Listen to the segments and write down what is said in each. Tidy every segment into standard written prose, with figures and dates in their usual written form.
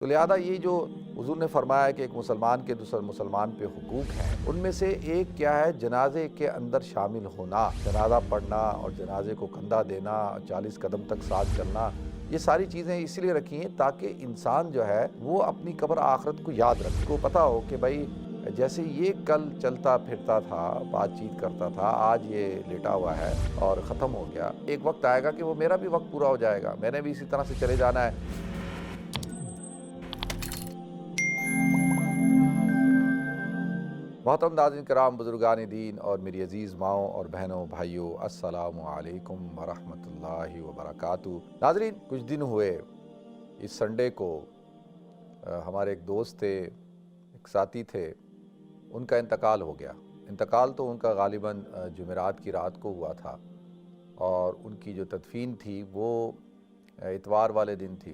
تو لہذا یہ جو حضور نے فرمایا ہے کہ ایک مسلمان کے دوسرے مسلمان پہ حقوق ہیں، ان میں سے ایک کیا ہے؟ جنازے کے اندر شامل ہونا، جنازہ پڑھنا اور جنازے کو کندھا دینا، 40 قدم تک ساتھ چلنا، یہ ساری چیزیں اس لیے رکھی ہیں تاکہ انسان جو ہے وہ اپنی قبر آخرت کو یاد رکھے، کو پتہ ہو کہ بھائی جیسے یہ کل چلتا پھرتا تھا، بات چیت کرتا تھا، آج یہ لیٹا ہوا ہے اور ختم ہو گیا، ایک وقت آئے گا کہ وہ میرا بھی وقت پورا ہو جائے گا، میں نے بھی اسی طرح سے چلے جانا ہے۔ محترم ناظرین کرام، بزرگان دین اور میری عزیز ماؤں اور بہنوں بھائیوں، السلام علیکم ورحمۃ اللہ وبرکاتہ۔ ناظرین، کچھ دن ہوئے اس سنڈے کو ہمارے ایک دوست تھے، ایک ساتھی تھے، ان کا انتقال ہو گیا۔ انتقال تو ان کا غالباً جمعرات کی رات کو ہوا تھا، اور ان کی جو تدفین تھی وہ اتوار والے دن تھی،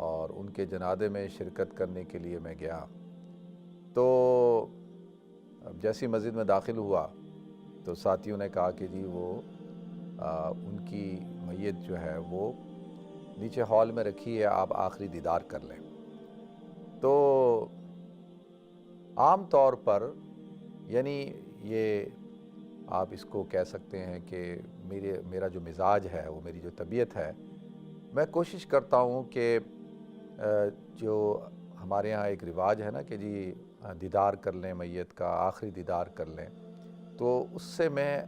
اور ان کے جنازے میں شرکت کرنے کے لیے میں گیا۔ تو اب جیسی مسجد میں داخل ہوا تو ساتھیوں نے کہا کہ جی وہ ان کی میت جو ہے وہ نیچے ہال میں رکھی ہے، آپ آخری دیدار کر لیں۔ تو عام طور پر یعنی یہ آپ اس کو کہہ سکتے ہیں کہ میرا جو مزاج ہے، وہ میری جو طبیعت ہے، میں کوشش کرتا ہوں کہ جو ہمارے یہاں ایک رواج ہے نا کہ جی دیدار کر لیں میت کا، آخری دیدار کر لیں، تو اس سے میں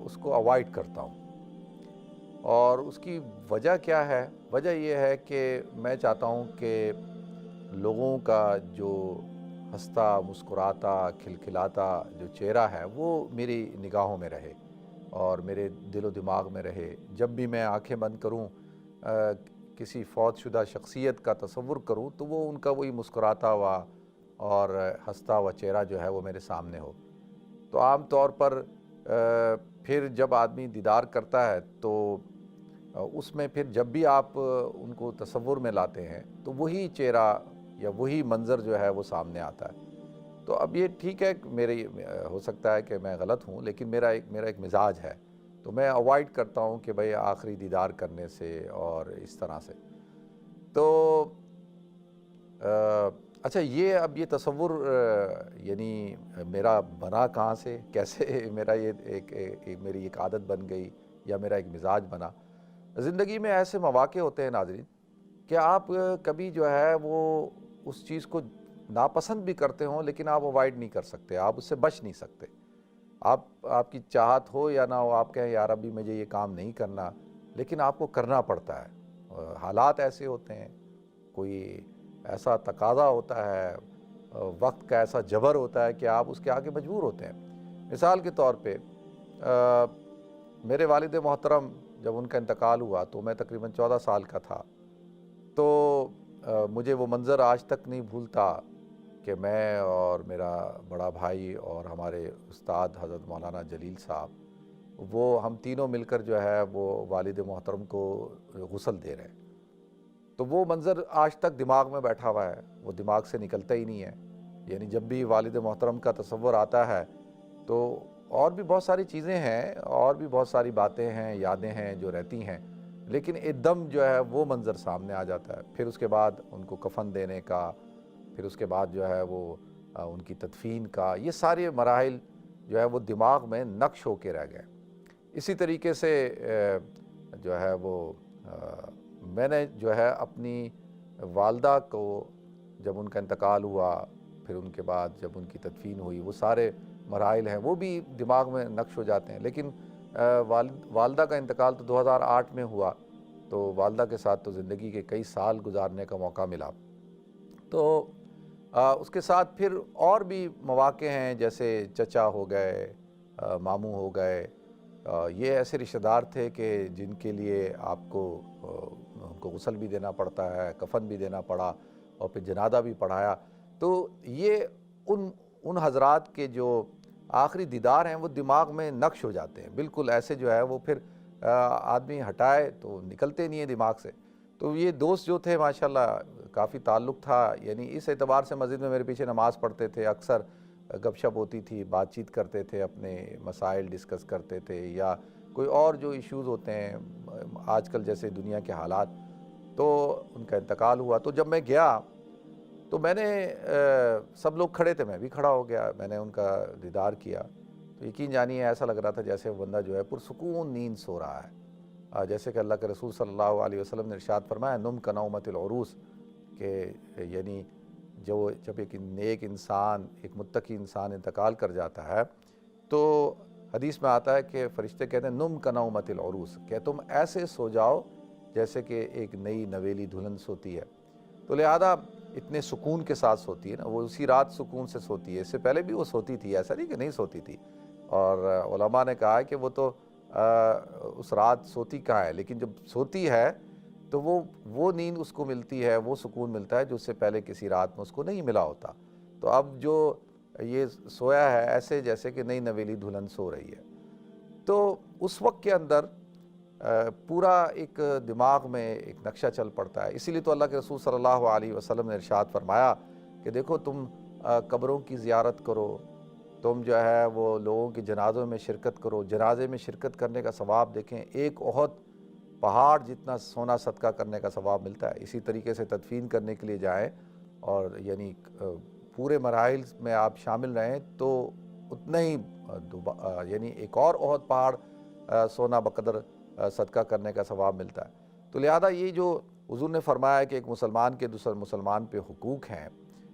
اس کو اوائڈ کرتا ہوں۔ اور اس کی وجہ کیا ہے؟ وجہ یہ ہے کہ میں چاہتا ہوں کہ لوگوں کا جو ہنستا مسکراتا کھلکھلاتا جو چہرہ ہے وہ میری نگاہوں میں رہے اور میرے دل و دماغ میں رہے۔ جب بھی میں آنکھیں بند کروں، کسی فوت شدہ شخصیت کا تصور کروں، تو وہ ان کا وہی مسکراتا ہوا اور ہنستا ہوا چہرہ جو ہے وہ میرے سامنے ہو۔ تو عام طور پر پھر جب آدمی دیدار کرتا ہے تو اس میں پھر جب بھی آپ ان کو تصور میں لاتے ہیں تو وہی چہرہ یا وہی منظر جو ہے وہ سامنے آتا ہے۔ تو اب یہ ٹھیک ہے، میرے ہو سکتا ہے کہ میں غلط ہوں، لیکن میرا ایک مزاج ہے، تو میں اوائڈ کرتا ہوں کہ بھئی آخری دیدار کرنے سے اور اس طرح سے۔ تو اچھا، اب یہ تصور یعنی میرا بنا کہاں سے، کیسے میرا یہ میری ایک عادت بن گئی یا میرا ایک مزاج بنا؟ زندگی میں ایسے مواقع ہوتے ہیں ناظرین کہ آپ کبھی جو ہے وہ اس چیز کو ناپسند بھی کرتے ہوں، لیکن آپ اوائڈ نہیں کر سکتے، آپ اس سے بچ نہیں سکتے۔ آپ کی چاہت ہو یا نہ ہو، آپ کہیں یار ابھی مجھے یہ کام نہیں کرنا، لیکن آپ کو کرنا پڑتا ہے۔ حالات ایسے ہوتے ہیں، کوئی ایسا تقاضا ہوتا ہے، وقت کا ایسا جبر ہوتا ہے کہ آپ اس کے آگے مجبور ہوتے ہیں۔ مثال کے طور پہ میرے والد محترم جب ان کا انتقال ہوا تو میں تقریباً 14 سال کا تھا۔ تو مجھے وہ منظر آج تک نہیں بھولتا کہ میں اور میرا بڑا بھائی اور ہمارے استاد حضرت مولانا جلیل صاحب، وہ ہم تینوں مل کر جو ہے وہ والد محترم کو غسل دے رہے ہیں۔ تو وہ منظر آج تک دماغ میں بیٹھا ہوا ہے، وہ دماغ سے نکلتا ہی نہیں ہے۔ یعنی جب بھی والد محترم کا تصور آتا ہے تو اور بھی بہت ساری چیزیں ہیں اور بھی بہت ساری باتیں ہیں، یادیں ہیں جو رہتی ہیں، لیکن ایک دم جو ہے وہ منظر سامنے آ جاتا ہے۔ پھر اس کے بعد ان کو کفن دینے کا، پھر اس کے بعد جو ہے وہ ان کی تدفین کا، یہ سارے مراحل جو ہے وہ دماغ میں نقش ہو کے رہ گئے۔ اسی طریقے سے جو ہے وہ میں نے جو ہے اپنی والدہ کو جب ان کا انتقال ہوا، پھر ان کے بعد جب ان کی تدفین ہوئی، وہ سارے مراحل ہیں وہ بھی دماغ میں نقش ہو جاتے ہیں۔ لیکن والدہ کا انتقال تو 2008 میں ہوا، تو والدہ کے ساتھ تو زندگی کے کئی سال گزارنے کا موقع ملا۔ تو اس کے ساتھ پھر اور بھی مواقع ہیں، جیسے چچا ہو گئے، ماموں ہو گئے، یہ ایسے رشتہ دار تھے کہ جن کے لیے آپ کو ان کو غسل بھی دینا پڑتا ہے، کفن بھی دینا پڑا، اور پھر جنازہ بھی پڑھایا۔ تو یہ ان حضرات کے جو آخری دیدار ہیں وہ دماغ میں نقش ہو جاتے ہیں، بالکل ایسے جو ہے وہ پھر آدمی ہٹائے تو نکلتے نہیں ہیں دماغ سے۔ تو یہ دوست جو تھے ماشاءاللہ کافی تعلق تھا، یعنی اس اعتبار سے مسجد میں میرے پیچھے نماز پڑھتے تھے، اکثر گپ شپ ہوتی تھی، بات چیت کرتے تھے، اپنے مسائل ڈسکس کرتے تھے، یا کوئی اور جو ایشوز ہوتے ہیں آج کل جیسے دنیا کے حالات۔ تو ان کا انتقال ہوا۔ تو جب میں گیا تو میں نے سب لوگ کھڑے تھے، میں بھی کھڑا ہو گیا، میں نے ان کا دیدار کیا، تو یقین جانیے ایسا لگ رہا تھا جیسے وہ بندہ جو ہے پرسکون نیند سو رہا ہے، جیسے کہ اللہ کے رسول صلی اللہ علیہ وسلم نے ارشاد فرمایا نم کنومت العروس، کہ یعنی جب ایک نیک انسان، ایک متقی انسان انتقال کر جاتا ہے تو حدیث میں آتا ہے کہ فرشتے کہتے ہیں نم کنومت العروس، کہ تم ایسے سو جاؤ جیسے کہ ایک نئی نویلی دلہن سوتی ہے۔ تو لہذا اتنے سکون کے ساتھ سوتی ہے نا، وہ اسی رات سکون سے سوتی ہے، اس سے پہلے بھی وہ سوتی تھی، ایسا نہیں کہ نہیں سوتی تھی، اور علماء نے کہا ہے کہ وہ تو اس رات سوتی کہاں ہے، لیکن جب سوتی ہے تو وہ نیند اس کو ملتی ہے، وہ سکون ملتا ہے جو اس سے پہلے کسی رات میں اس کو نہیں ملا ہوتا۔ تو اب جو یہ سویا ہے ایسے جیسے کہ نئی نویلی دلہن سو رہی ہے۔ تو اس وقت کے اندر پورا ایک دماغ میں ایک نقشہ چل پڑتا ہے۔ اسی لیے تو اللہ کے رسول صلی اللہ علیہ وسلم نے ارشاد فرمایا کہ دیکھو تم قبروں کی زیارت کرو، تم جو ہے وہ لوگوں کے جنازوں میں شرکت کرو، جنازے میں شرکت کرنے کا ثواب دیکھیں ایک احد پہاڑ جتنا سونا صدقہ کرنے کا ثواب ملتا ہے۔ اسی طریقے سے تدفین کرنے کے لیے جائیں اور یعنی پورے مراحل میں آپ شامل رہیں تو اتنا ہی یعنی ایک اور احد پہاڑ سونا بقدر صدقہ کرنے کا ثواب ملتا ہے۔ تو لہذا یہ جو حضور نے فرمایا کہ ایک مسلمان کے دوسرے مسلمان پہ حقوق ہیں،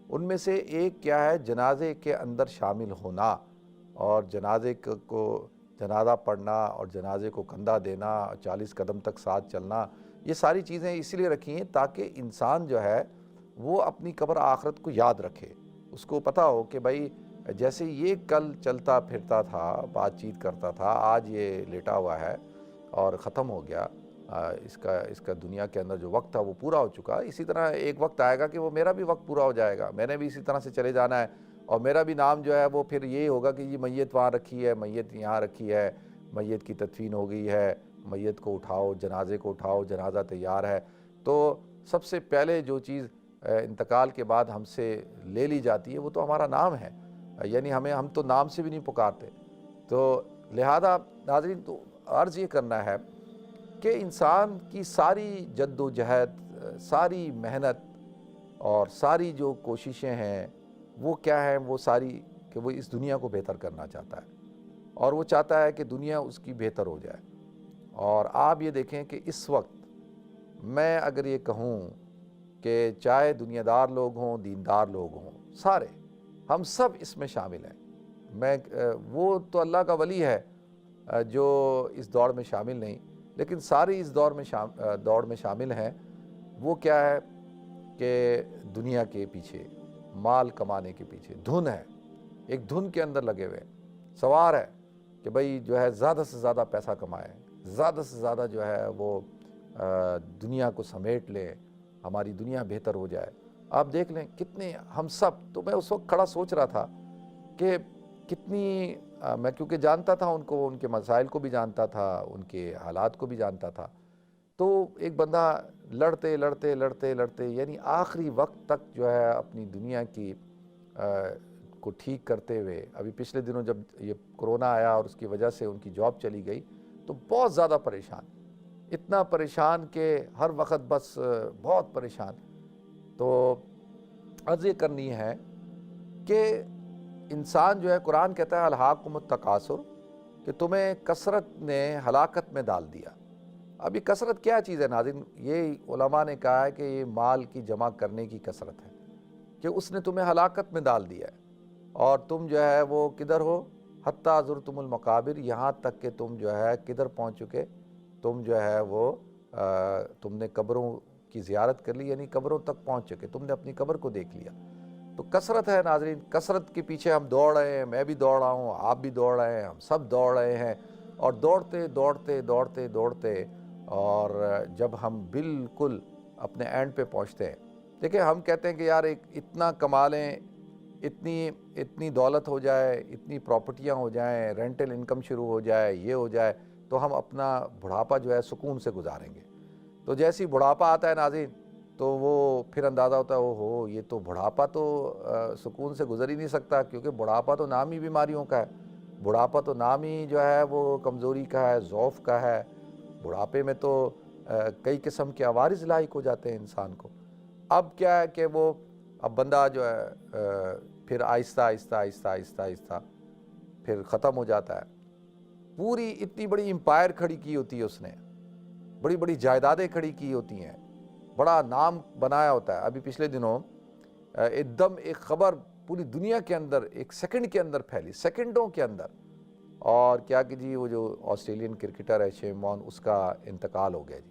ان میں سے ایک کیا ہے، جنازے کے اندر شامل ہونا اور جنازے کو جنازہ پڑھنا اور جنازے کو کندھا دینا، 40 قدم تک ساتھ چلنا، یہ ساری چیزیں اس لیے رکھی ہیں تاکہ انسان جو ہے وہ اپنی قبر آخرت کو یاد رکھے، اس کو پتہ ہو کہ بھائی جیسے یہ کل چلتا پھرتا تھا، بات چیت کرتا تھا، آج یہ لیٹا ہوا ہے اور ختم ہو گیا، اس کا دنیا کے اندر جو وقت تھا وہ پورا ہو چکا، اسی طرح ایک وقت آئے گا کہ وہ میرا بھی وقت پورا ہو جائے گا، میں نے بھی اسی طرح سے چلے جانا ہے، اور میرا بھی نام جو ہے وہ پھر یہی ہوگا کہ یہ میت وہاں رکھی ہے، میت یہاں رکھی ہے، میت کی تدفین ہو گئی ہے، میت کو اٹھاؤ، جنازے کو اٹھاؤ، جنازہ تیار ہے۔ تو سب سے پہلے جو چیز انتقال کے بعد ہم سے لے لی جاتی ہے وہ تو ہمارا نام ہے، یعنی ہم تو نام سے بھی نہیں پکارتے۔ تو لہذا ناظرین تو عرض یہ کرنا ہے کہ انسان کی ساری جد و جہد، ساری محنت اور ساری جو کوششیں ہیں وہ کیا ہیں، وہ ساری کہ وہ اس دنیا کو بہتر کرنا چاہتا ہے اور وہ چاہتا ہے کہ دنیا اس کی بہتر ہو جائے۔ اور آپ یہ دیکھیں کہ اس وقت میں اگر یہ کہوں کہ چاہے دنیا دار لوگ ہوں، دیندار لوگ ہوں، سارے ہم سب اس میں شامل ہیں۔ وہ تو اللہ کا ولی ہے جو اس دوڑ میں شامل نہیں، لیکن سارے اس دوڑ میں شامل ہیں۔ وہ کیا ہے کہ دنیا کے پیچھے، مال کمانے کے پیچھے دھن ہے، ایک دھن کے اندر لگے ہوئے سوار ہے کہ بھئی جو ہے زیادہ سے زیادہ پیسہ کمائیں، زیادہ سے زیادہ جو ہے وہ دنیا کو سمیٹ لیں، ہماری دنیا بہتر ہو جائے۔ آپ دیکھ لیں کتنے ہم سب، تو میں اس وقت کھڑا سوچ رہا تھا کہ کتنی میں کیونکہ جانتا تھا ان کو، ان کے مسائل کو بھی جانتا تھا، ان کے حالات کو بھی جانتا تھا، تو ایک بندہ لڑتے لڑتے لڑتے لڑتے یعنی آخری وقت تک جو ہے اپنی دنیا کی کو ٹھیک کرتے ہوئے، ابھی پچھلے دنوں جب یہ کرونا آیا اور اس کی وجہ سے ان کی جاب چلی گئی تو بہت زیادہ پریشان، اتنا پریشان کہ ہر وقت بس بہت پریشان۔ تو عرض یہ کرنی ہے کہ انسان جو ہے، قرآن کہتا ہے الہاکم التکاثر، کہ تمہیں کثرت نے ہلاکت میں ڈال دیا۔ اب یہ کثرت کیا چیز ہے ناظرین؟ یہ علماء نے کہا ہے کہ یہ مال کی جمع کرنے کی کثرت ہے، کہ اس نے تمہیں ہلاکت میں ڈال دیا ہے، اور تم جو ہے وہ کدھر ہو، حتیٰ زرتم المقابر، یہاں تک کہ تم جو ہے کدھر پہنچ چکے، تم جو ہے وہ تم نے قبروں کی زیارت کر لی، یعنی قبروں تک پہنچ چکے، تم نے اپنی قبر کو دیکھ لیا۔ تو کثرت ہے ناظرین، کثرت کے پیچھے ہم دوڑ رہے ہیں، میں بھی دوڑ رہا ہوں، آپ بھی دوڑ رہے ہیں، ہم سب دوڑ رہے ہیں، اور دوڑتے دوڑتے دوڑتے دوڑتے اور جب ہم بالکل اپنے اینڈ پہ پہنچتے ہیں، دیکھیں ہم کہتے ہیں کہ یار اتنا کما لیں، اتنی دولت ہو جائے، اتنی پراپرٹیاں ہو جائیں، رینٹل انکم شروع ہو جائے، یہ ہو جائے تو ہم اپنا بڑھاپا جو ہے سکون سے گزاریں گے۔ تو جیسی بڑھاپا آتا ہے ناظرین تو وہ پھر اندازہ ہوتا ہے اوہو یہ تو بڑھاپا تو سکون سے گزر ہی نہیں سکتا، کیونکہ بڑھاپا تو نام ہی بیماریوں کا ہے، بڑھاپا تو نام ہی جو ہے وہ کمزوری کا ہے، ضعف کا ہے۔ بڑھاپے میں تو کئی قسم کے عوارض لاحق ہو جاتے ہیں انسان کو۔ اب کیا ہے کہ وہ اب بندہ جو ہے پھر آہستہ آہستہ آہستہ آہستہ آہستہ پھر ختم ہو جاتا ہے۔ پوری اتنی بڑی امپائر کھڑی کی ہوتی ہے اس نے، بڑی بڑی جائیدادیں کھڑی کی ہوتی ہیں، بڑا نام بنایا ہوتا ہے۔ ابھی پچھلے دنوں ایک دم ایک خبر پوری دنیا کے اندر ایک سیکنڈ کے اندر پھیلی، سیکنڈوں کے اندر، اور کیا کہ جی وہ جو آسٹریلین کرکٹر ہے شیم وارن، اس کا انتقال ہو گیا جی۔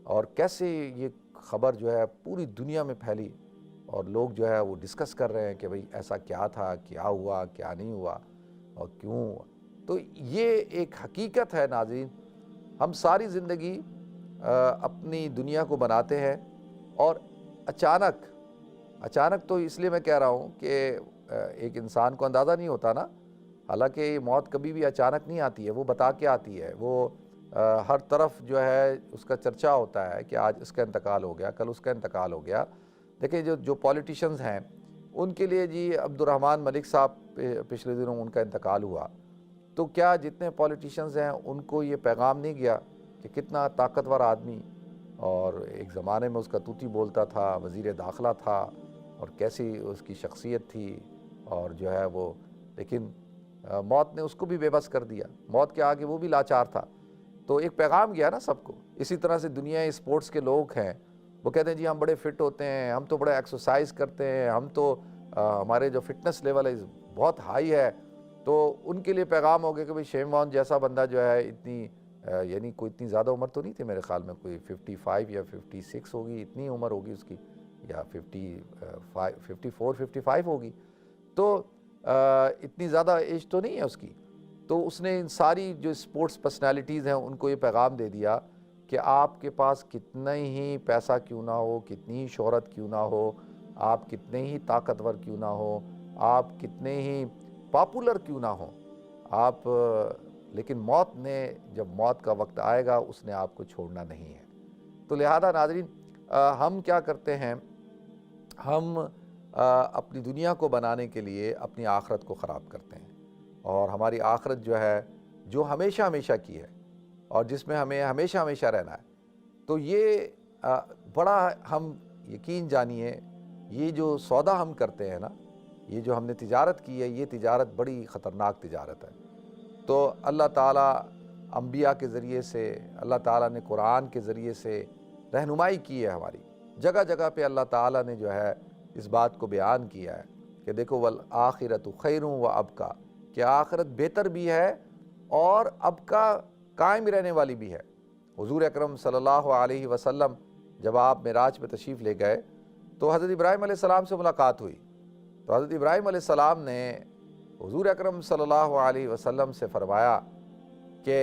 اور کیسے یہ خبر جو ہے پوری دنیا میں پھیلی، اور لوگ جو ہے وہ ڈسکس کر رہے ہیں کہ بھئی ایسا کیا تھا، کیا ہوا، کیا نہیں ہوا، اور کیوں ہوا۔ تو یہ ایک حقیقت ہے ناظرین، ہم ساری زندگی اپنی دنیا کو بناتے ہیں، اور اچانک تو اس لیے میں کہہ رہا ہوں کہ ایک انسان کو اندازہ نہیں ہوتا نا، حالانکہ موت کبھی بھی اچانک نہیں آتی ہے، وہ بتا کے آتی ہے، وہ ہر طرف جو ہے اس کا چرچا ہوتا ہے کہ آج اس کا انتقال ہو گیا، کل اس کا انتقال ہو گیا۔ دیکھیں جو پولیٹیشنز ہیں ان کے لیے جی عبد الرحمن ملک صاحب پچھلے دنوں ان کا انتقال ہوا، تو کیا جتنے پولیٹیشنز ہیں ان کو یہ پیغام نہیں گیا کہ کتنا طاقتور آدمی، اور ایک زمانے میں اس کا طوطی بولتا تھا، وزیر داخلہ تھا، اور کیسی اس کی شخصیت تھی، اور جو ہے وہ، لیکن موت نے اس کو بھی بے بس کر دیا، موت کے آگے وہ بھی لاچار تھا۔ تو ایک پیغام گیا نا سب کو۔ اسی طرح سے دنیا اسپورٹس کے لوگ ہیں، وہ کہتے ہیں جی ہم بڑے فٹ ہوتے ہیں، ہم تو بڑے ایکسرسائز کرتے ہیں، ہم تو ہمارے جو فٹنس لیول ہے بہت ہائی ہے، تو ان کے لیے پیغام ہو گیا کہ بھئی شیم وارن جیسا بندہ جو ہے اتنی یعنی کوئی اتنی زیادہ عمر تو نہیں تھی، میرے خیال میں کوئی 55 یا 56 ہوگی، اتنی عمر ہوگی اس کی، یا 54 55 ہوگی، تو اتنی زیادہ ایج تو نہیں ہے اس کی۔ تو اس نے ان ساری جو اسپورٹس پرسنالٹیز ہیں ان کو یہ پیغام دے دیا کہ آپ کے پاس کتنا ہی پیسہ کیوں نہ ہو، کتنی ہی شہرت کیوں نہ ہو، آپ کتنے ہی طاقتور کیوں نہ ہو، آپ کتنے ہی پاپولر کیوں نہ ہو، آپ لیکن موت نے جب موت کا وقت آئے گا اس نے آپ کو چھوڑنا نہیں ہے۔ تو لہذا ناظرین ہم کیا کرتے ہیں، ہم اپنی دنیا کو بنانے کے لیے اپنی آخرت کو خراب کرتے ہیں، اور ہماری آخرت جو ہے جو ہمیشہ ہمیشہ کی ہے اور جس میں ہمیں ہمیشہ ہمیشہ رہنا ہے، تو یہ بڑا ہم یقین جانیے یہ جو سودا ہم کرتے ہیں نا، یہ جو ہم نے تجارت کی ہے، یہ تجارت بڑی خطرناک تجارت ہے۔ تو اللہ تعالیٰ انبیاء کے ذریعے سے، اللہ تعالیٰ نے قرآن کے ذریعے سے رہنمائی کی ہے ہماری، جگہ جگہ پہ اللہ تعالیٰ نے جو ہے اس بات کو بیان کیا ہے کہ دیکھو والآخرۃ خیر و ابقیٰ، کہ آخرت بہتر بھی ہے اور ابقیٰ قائم رہنے والی بھی ہے۔ حضور اکرم صلی اللہ علیہ وسلم جب آپ معراج پہ تشریف لے گئے تو حضرت ابراہیم علیہ السلام سے ملاقات ہوئی، تو حضرت ابراہیم علیہ السلام نے حضور اکرم صلی اللہ علیہ وسلم سے فرمایا کہ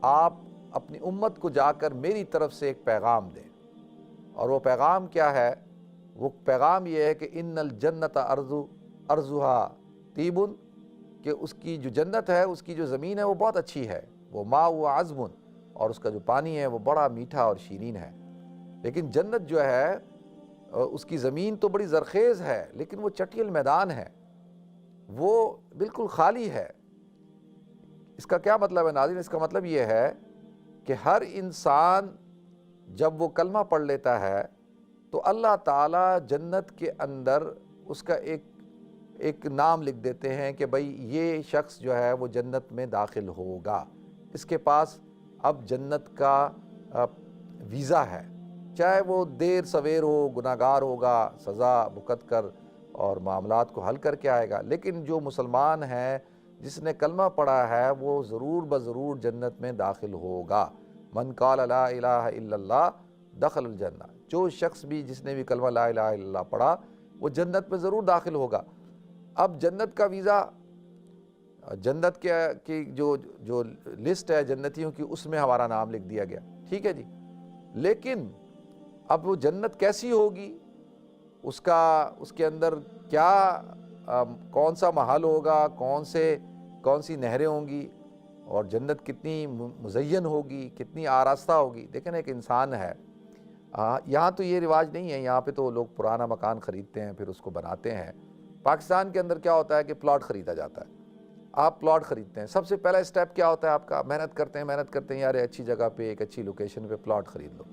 آپ اپنی امت کو جا کر میری طرف سے ایک پیغام دیں، اور وہ پیغام کیا ہے؟ وہ پیغام یہ ہے کہ ان الجنت ارضھا طیب، کہ اس کی جو جنت ہے، اس کی جو زمین ہے وہ بہت اچھی ہے، وہ ماء عذب، اور اس کا جو پانی ہے وہ بڑا میٹھا اور شیرین ہے۔ لیکن جنت جو ہے اس کی زمین تو بڑی زرخیز ہے، لیکن وہ چٹیل میدان ہے، وہ بالکل خالی ہے۔ اس کا کیا مطلب ہے ناظرین؟ اس کا مطلب یہ ہے کہ ہر انسان جب وہ کلمہ پڑھ لیتا ہے تو اللہ تعالیٰ جنت کے اندر اس کا ایک نام لکھ دیتے ہیں کہ بھئی یہ شخص جو ہے وہ جنت میں داخل ہوگا، اس کے پاس اب جنت کا ویزا ہے، چاہے وہ دیر سویر ہو، گناہگار ہوگا، سزا بھگت کر اور معاملات کو حل کر کے آئے گا، لیکن جو مسلمان ہے جس نے کلمہ پڑھا ہے وہ ضرور بضرور جنت میں داخل ہوگا۔ من قال لا الہ الا اللہ دخل الجنہ، جو شخص بھی جس نے بھی کلمہ لا الہ الا اللہ پڑھا وہ جنت میں ضرور داخل ہوگا۔ اب جنت کا ویزا، جنت کی جو لسٹ ہے جنتیوں کی، اس میں ہمارا نام لکھ دیا گیا، ٹھیک ہے جی، لیکن اب وہ جنت کیسی ہوگی، اس کے اندر کیا کون سا محل ہوگا، کون سی نہریں ہوں گی، اور جنت کتنی مزین ہوگی، کتنی آراستہ ہوگی۔ دیکھیں ایک انسان ہے، یہاں تو یہ رواج نہیں ہے، یہاں پہ تو لوگ پرانا مکان خریدتے ہیں پھر اس کو بناتے ہیں۔ پاکستان کے اندر کیا ہوتا ہے کہ پلاٹ خریدا جاتا ہے، آپ پلاٹ خریدتے ہیں، سب سے پہلا اسٹیپ کیا ہوتا ہے آپ کا؟ محنت کرتے ہیں یار اچھی جگہ پہ ایک اچھی لوکیشن پہ پلاٹ خرید لو.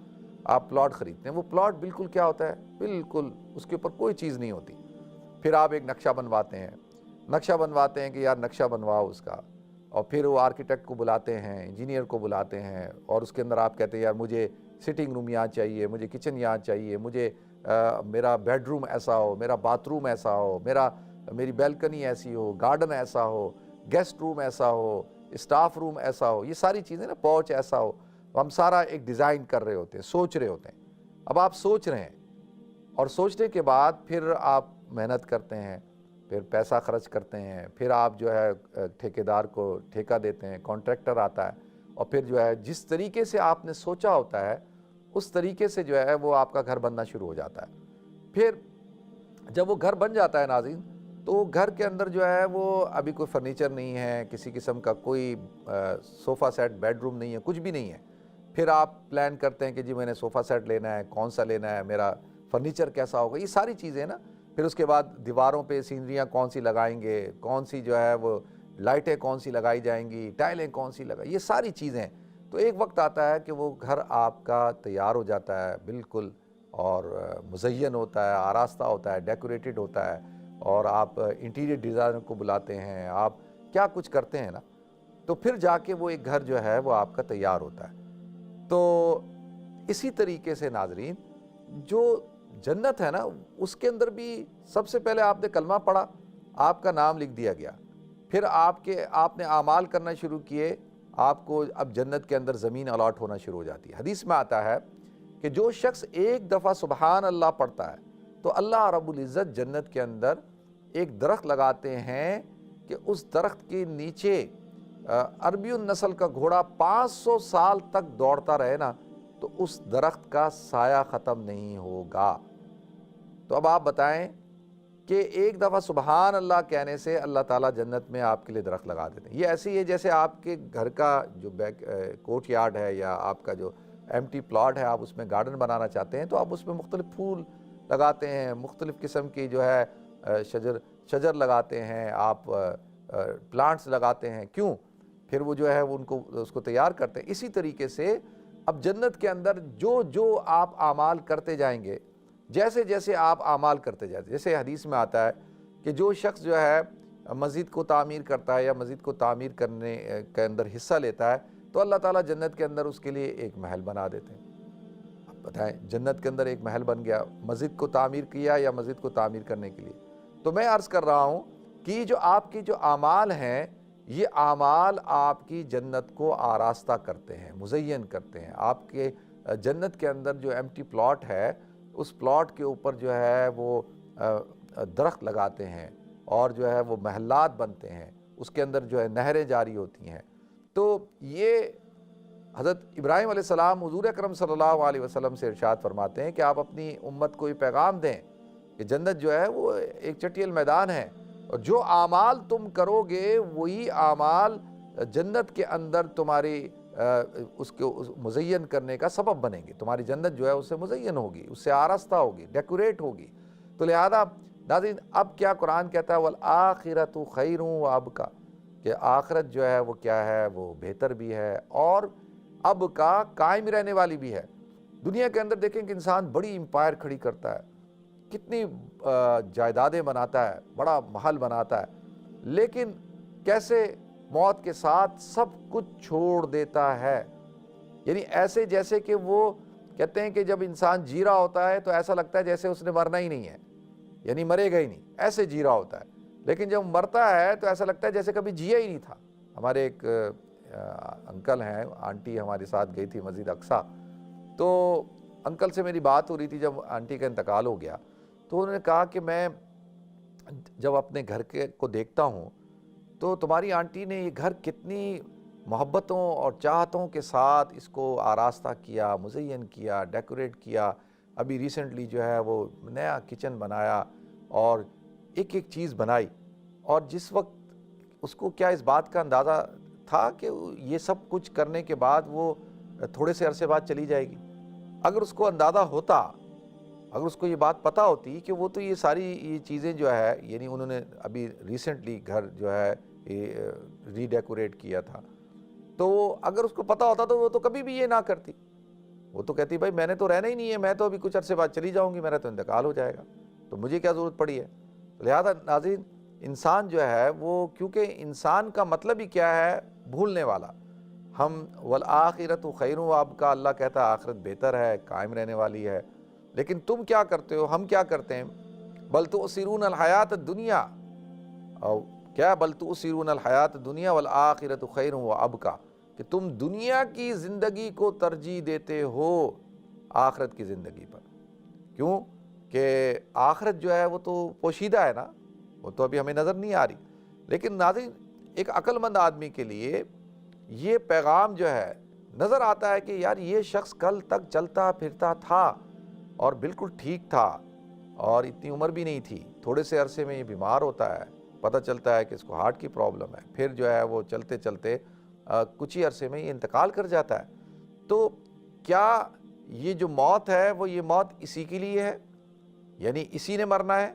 آپ پلاٹ خریدتے ہیں، وہ پلاٹ بالکل کیا ہوتا ہے؟ بالکل اس کے اوپر کوئی چیز نہیں ہوتی. پھر آپ ایک نقشہ بنواتے ہیں کہ یار نقشہ بنواؤ اس کا، اور پھر وہ آرکیٹیکٹ کو بلاتے ہیں، انجینئر کو بلاتے ہیں، اور اس کے اندر آپ کہتے ہیں یار مجھے سٹنگ روم یہاں چاہیے، مجھے کچن یہاں چاہیے، مجھے میرا بیڈ روم ایسا ہو، میرا باتھ روم ایسا ہو، میری بیلکنی ایسی ہو، گارڈن ایسا ہو، گیسٹ روم ایسا ہو، اسٹاف روم ایسا ہو، یہ ساری چیزیں نا، پورچ ایسا ہو. ہم سارا ایک ڈیزائن کر رہے ہوتے ہیں، سوچ رہے ہوتے ہیں. اب آپ سوچ رہے ہیں، اور سوچنے کے بعد پھر آپ محنت کرتے ہیں، پھر پیسہ خرچ کرتے ہیں، پھر آپ جو ہے ٹھیکیدار کو ٹھیکہ دیتے ہیں، کانٹریکٹر آتا ہے، اور پھر جو ہے جس طریقے سے آپ نے سوچا ہوتا ہے اس طریقے سے جو ہے وہ آپ کا گھر بننا شروع ہو جاتا ہے. پھر جب وہ گھر بن جاتا ہے ناظرین، تو گھر کے اندر جو ہے وہ ابھی کوئی فرنیچر نہیں ہے، کسی قسم کا کوئی صوفہ سیٹ، بیڈ روم نہیں ہے، کچھ بھی نہیں ہے. پھر آپ پلان کرتے ہیں کہ جی میں نے صوفہ سیٹ لینا ہے، کون سا لینا ہے، میرا فرنیچر کیسا ہوگا، یہ ساری چیزیں نا. پھر اس کے بعد دیواروں پہ سینریاں کون سی لگائیں گے، کون سی جو ہے وہ لائٹیں کون سی لگائی جائیں گی، ٹائلیں کون سی لگائی، یہ ساری چیزیں. تو ایک وقت آتا ہے کہ وہ گھر آپ کا تیار ہو جاتا ہے بالکل، اور مزین ہوتا ہے، آراستہ ہوتا ہے، ڈیکوریٹڈ ہوتا ہے، اور آپ انٹیریئر ڈیزائنر کو بلاتے ہیں، آپ کیا کچھ کرتے ہیں نا، تو پھر جا کے وہ ایک گھر جو ہے وہ آپ کا تیار ہوتا ہے. تو اسی طریقے سے ناظرین، جو جنت ہے نا، اس کے اندر بھی سب سے پہلے آپ نے کلمہ پڑھا، آپ کا نام لکھ دیا گیا، پھر آپ نے اعمال کرنا شروع کیے، آپ کو اب جنت کے اندر زمین الاٹ ہونا شروع ہو جاتی ہے. حدیث میں آتا ہے کہ جو شخص ایک دفعہ سبحان اللہ پڑھتا ہے تو اللہ رب العزت جنت کے اندر ایک درخت لگاتے ہیں کہ اس درخت کے نیچے عربی النسل کا گھوڑا 500 سال تک دوڑتا رہے نا، تو اس درخت کا سایہ ختم نہیں ہوگا. تو اب آپ بتائیں کہ ایک دفعہ سبحان اللہ کہنے سے اللہ تعالیٰ جنت میں آپ کے لیے درخت لگا دیتے ہیں. یہ ایسی ہے جیسے آپ کے گھر کا جو کوٹ یارڈ ہے، یا آپ کا جو ایمٹی پلاٹ ہے، آپ اس میں گارڈن بنانا چاہتے ہیں، تو آپ اس میں مختلف پھول لگاتے ہیں، مختلف قسم کی جو ہے شجر لگاتے ہیں، آپ پلانٹس لگاتے ہیں. کیوں؟ پھر وہ جو ہے وہ اس کو تیار کرتے ہیں. اسی طریقے سے اب جنت کے اندر جو آپ اعمال کرتے جائیں گے، جیسے جیسے آپ اعمال کرتے جاتے، جیسے حدیث میں آتا ہے کہ جو شخص جو ہے مسجد کو تعمیر کرتا ہے، یا مسجد کو تعمیر کرنے کے اندر حصہ لیتا ہے، تو اللہ تعالیٰ جنت کے اندر اس کے لیے ایک محل بنا دیتے ہیں. اب بتائیں، جنت کے اندر ایک محل بن گیا، مسجد کو تعمیر کیا یا مسجد کو تعمیر کرنے کے لیے. تو میں عرض کر رہا ہوں کہ جو آپ کی جو اعمال ہیں، یہ اعمال آپ کی جنت کو آراستہ کرتے ہیں، مزین کرتے ہیں. آپ کے جنت کے اندر جو ایمٹی پلاٹ ہے، اس پلاٹ کے اوپر جو ہے وہ درخت لگاتے ہیں، اور جو ہے وہ محلات بنتے ہیں، اس کے اندر جو ہے نہریں جاری ہوتی ہیں. تو یہ حضرت ابراہیم علیہ السلام حضور اکرم صلی اللہ علیہ وسلم سے ارشاد فرماتے ہیں کہ آپ اپنی امت کو یہ پیغام دیں کہ جنت جو ہے وہ ایک چٹیل میدان ہے، اور جو اعمال تم کرو گے وہی اعمال جنت کے اندر تمہاری اس کو مزین کرنے کا سبب بنیں گے. تمہاری جنت جو ہے اس سے مزین ہوگی، اس سے آراستہ ہوگی، ڈیکوریٹ ہوگی. تو لہذا ناظرین، اب کیا قرآن کہتا ہے، وَالْآخِرَةُ خَيْرٌ وَأَبْقَىٰ، کہ آخرت جو ہے وہ کیا ہے، وہ بہتر بھی ہے، اور اب کا قائم رہنے والی بھی ہے. دنیا کے اندر دیکھیں کہ انسان بڑی امپائر کھڑی کرتا ہے، کتنی جائیدادیں بناتا ہے، بڑا محل بناتا ہے، لیکن کیسے موت کے ساتھ سب کچھ چھوڑ دیتا ہے. یعنی ایسے جیسے کہ وہ کہتے ہیں کہ جب انسان جی رہا ہوتا ہے تو ایسا لگتا ہے جیسے اس نے مرنا ہی نہیں ہے، یعنی مرے گا ہی نہیں، ایسے جی رہا ہوتا ہے. لیکن جب مرتا ہے تو ایسا لگتا ہے جیسے کبھی جیا ہی نہیں تھا. ہمارے ایک انکل ہیں، آنٹی ہمارے ساتھ گئی تھی مسجد اقصیٰ، تو انکل سے میری بات ہو رہی تھی جب آنٹی کا انتقال ہو گیا. تو انہوں نے کہا کہ میں جب اپنے گھر کو دیکھتا ہوں تو تمہاری آنٹی نے یہ گھر کتنی محبتوں اور چاہتوں کے ساتھ اس کو آراستہ کیا، مزین کیا، ڈیکوریٹ کیا. ابھی ریسنٹلی جو ہے وہ نیا کچن بنایا اور ایک ایک چیز بنائی. اور جس وقت اس کو کیا اس بات کا اندازہ تھا کہ یہ سب کچھ کرنے کے بعد وہ تھوڑے سے عرصے بعد چلی جائے گی. اگر اس کو اندازہ ہوتا، اگر اس کو یہ بات پتہ ہوتی کہ وہ تو یہ ساری یہ چیزیں جو ہے، یعنی انہوں نے ابھی ریسنٹلی گھر جو ہے ری ڈیکوریٹ کیا تھا، تو اگر اس کو پتہ ہوتا تو وہ تو کبھی بھی یہ نہ کرتی، وہ تو کہتی بھائی میں نے تو رہنا ہی نہیں ہے، میں تو ابھی کچھ عرصے بعد چلی جاؤں گی، میرا تو انتقال ہو جائے گا، تو مجھے کیا ضرورت پڑی ہے۔ لہذا ناظرین، انسان جو ہے وہ، کیونکہ انسان کا مطلب ہی کیا ہے؟ بھولنے والا۔ ہم والآخرۃ خیر و ابقیٰ، اللہ کہتا ہے آخرت بہتر ہے، قائم رہنے والی ہے، لیکن تم کیا کرتے ہو، ہم کیا کرتے ہیں؟ بل تؤثرون الحیات الدنیا، اور کیا؟ بل تؤثرون الحیات الدنیا والآخرۃ خیر و ابقیٰ، کہ تم دنیا کی زندگی کو ترجیح دیتے ہو آخرت کی زندگی پر۔ کیوں؟ کہ آخرت جو ہے وہ تو پوشیدہ ہے نا، وہ تو ابھی ہمیں نظر نہیں آ رہی، لیکن ناظرین ایک عقل مند آدمی کے لیے یہ پیغام جو ہے نظر آتا ہے کہ یار یہ شخص کل تک چلتا پھرتا تھا اور بالکل ٹھیک تھا اور اتنی عمر بھی نہیں تھی، تھوڑے سے عرصے میں یہ بیمار ہوتا ہے، پتہ چلتا ہے کہ اس کو ہارٹ کی پرابلم ہے، پھر جو ہے وہ چلتے چلتے کچھ ہی عرصے میں یہ انتقال کر جاتا ہے۔ تو کیا یہ جو موت ہے وہ یہ موت اسی کے لیے ہے؟ یعنی اسی نے مرنا ہے؟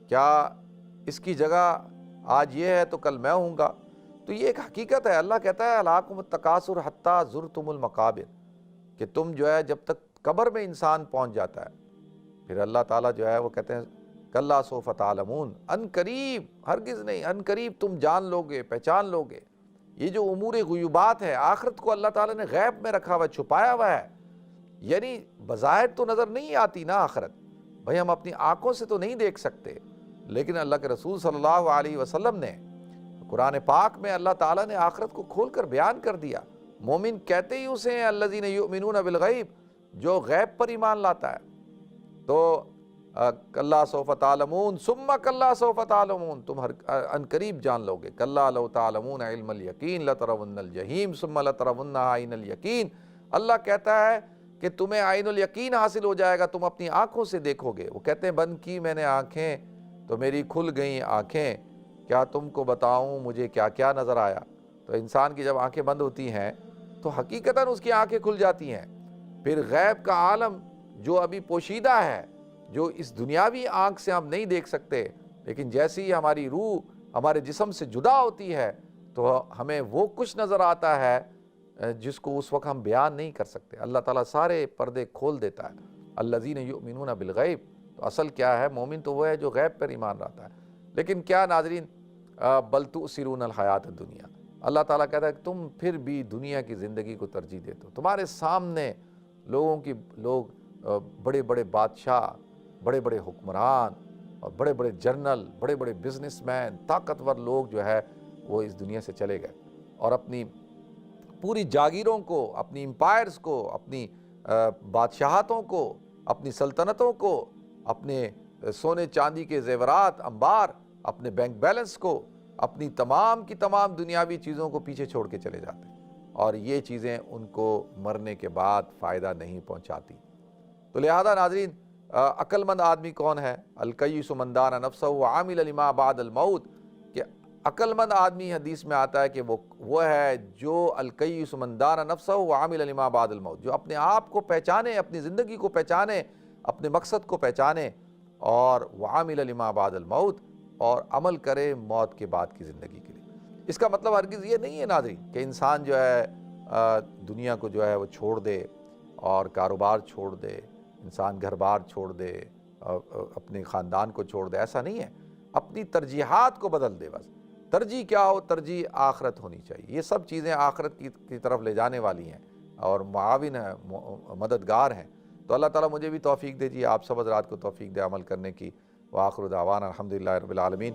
کیا اس کی جگہ آج یہ ہے تو کل میں ہوں گا؟ تو یہ ایک حقیقت ہے۔ اللہ کہتا ہے الہاکم التکاثر حتی زرتم المقابر، کہ تم جو ہے جب تک قبر میں انسان پہنچ جاتا ہے، پھر اللہ تعالیٰ جو ہے وہ کہتے ہیں کلا سوف تعلمون، ان قریب، ہرگز نہیں، ان قریب تم جان لوگے، پہچان لوگے۔ یہ جو امور غیوبات ہے، آخرت کو اللہ تعالیٰ نے غیب میں رکھا ہوا ہے، چھپایا ہوا ہے، یعنی بظاہر تو نظر نہیں آتی نا آخرت، بھئی ہم اپنی آنکھوں سے تو نہیں دیکھ سکتے، لیکن اللہ کے رسول صلی اللہ علیہ وسلم نے قرآن پاک میں اللہ تعالیٰ نے آخرت کو کھول کر بیان کر دیا۔ مومن کہتے ہی اسے ہیں الذین یؤمنون بالغیب، جو غیب پر ایمان لاتا ہے۔ تو کلا سوف تعلمون ثم کلا سوف تعلمون، تم ان قریب جان لو گے، کلا لو تعلمون علم الیقین لترون الجحیم ثم لترونها عین الیقین۔ اللہ کہتا ہے کہ تمہیں عین الیقین حاصل ہو جائے گا، تم اپنی آنکھوں سے دیکھو گے۔ وہ کہتے ہیں بند کی میں نے آنکھیں تو میری کھل گئیں آنکھیں، کیا تم کو بتاؤں مجھے کیا کیا نظر آیا؟ تو انسان کی جب آنکھیں بند ہوتی ہیں تو حقیقتاً اس کی آنکھیں کھل جاتی ہیں۔ پھر غیب کا عالم جو ابھی پوشیدہ ہے، جو اس دنیاوی آنکھ سے ہم نہیں دیکھ سکتے، لیکن جیسے ہی ہماری روح ہمارے جسم سے جدا ہوتی ہے تو ہمیں وہ کچھ نظر آتا ہے جس کو اس وقت ہم بیان نہیں کر سکتے۔ اللہ تعالیٰ سارے پردے کھول دیتا ہے۔ الذین یؤمنون بالغیب، تو اصل کیا ہے؟ مومن تو وہ ہے جو غیب پر ایمان رہتا ہے۔ لیکن کیا ناظرین، بل تؤثرون الحیات الدنیا، اللہ تعالیٰ کہتا ہے کہ تم پھر بھی دنیا کی زندگی کو ترجیح دیتے ہو۔ تمہارے سامنے لوگ بڑے بڑے بادشاہ، بڑے بڑے حکمران اور بڑے بڑے جنرل، بڑے بڑے بزنس مین، طاقتور لوگ جو ہے وہ اس دنیا سے چلے گئے اور اپنی پوری جاگیروں کو، اپنی امپائرز کو، اپنی بادشاہتوں کو، اپنی سلطنتوں کو، اپنے سونے چاندی کے زیورات، انبار، اپنے بینک بیلنس کو، اپنی تمام کی تمام دنیاوی چیزوں کو پیچھے چھوڑ کے چلے جاتے ہیں، اور یہ چیزیں ان کو مرنے کے بعد فائدہ نہیں پہنچاتی۔ تو لہذا ناظرین، عقل مند آدمی کون ہے؟ الکیس من دان نفسہ وعمل لما بعد الموت، کہ عقل مند آدمی حدیث میں آتا ہے کہ وہ ہے جو الکیس من دان نفسہ وعمل لما بعد الموت، جو اپنے آپ کو پہچانے، اپنی زندگی کو پہچانے، اپنے مقصد کو پہچانے، اور وعمل لما بعد الموت، اور عمل کرے موت کے بعد کی زندگی کے لیے۔ اس کا مطلب ہرگز یہ نہیں ہے ناظرین کہ انسان جو ہے دنیا کو جو ہے وہ چھوڑ دے اور کاروبار چھوڑ دے، انسان گھر بار چھوڑ دے، اپنے خاندان کو چھوڑ دے، ایسا نہیں ہے۔ اپنی ترجیحات کو بدل دے بس۔ ترجیح کیا ہو؟ ترجیح آخرت ہونی چاہیے۔ یہ سب چیزیں آخرت کی طرف لے جانے والی ہیں اور معاون ہیں، مددگار ہیں۔ تو اللہ تعالیٰ مجھے بھی توفیق دے جی، آپ سب حضرات کو توفیق دے عمل کرنے کی۔ وآخر دعوانا الحمدللہ رب العالمین۔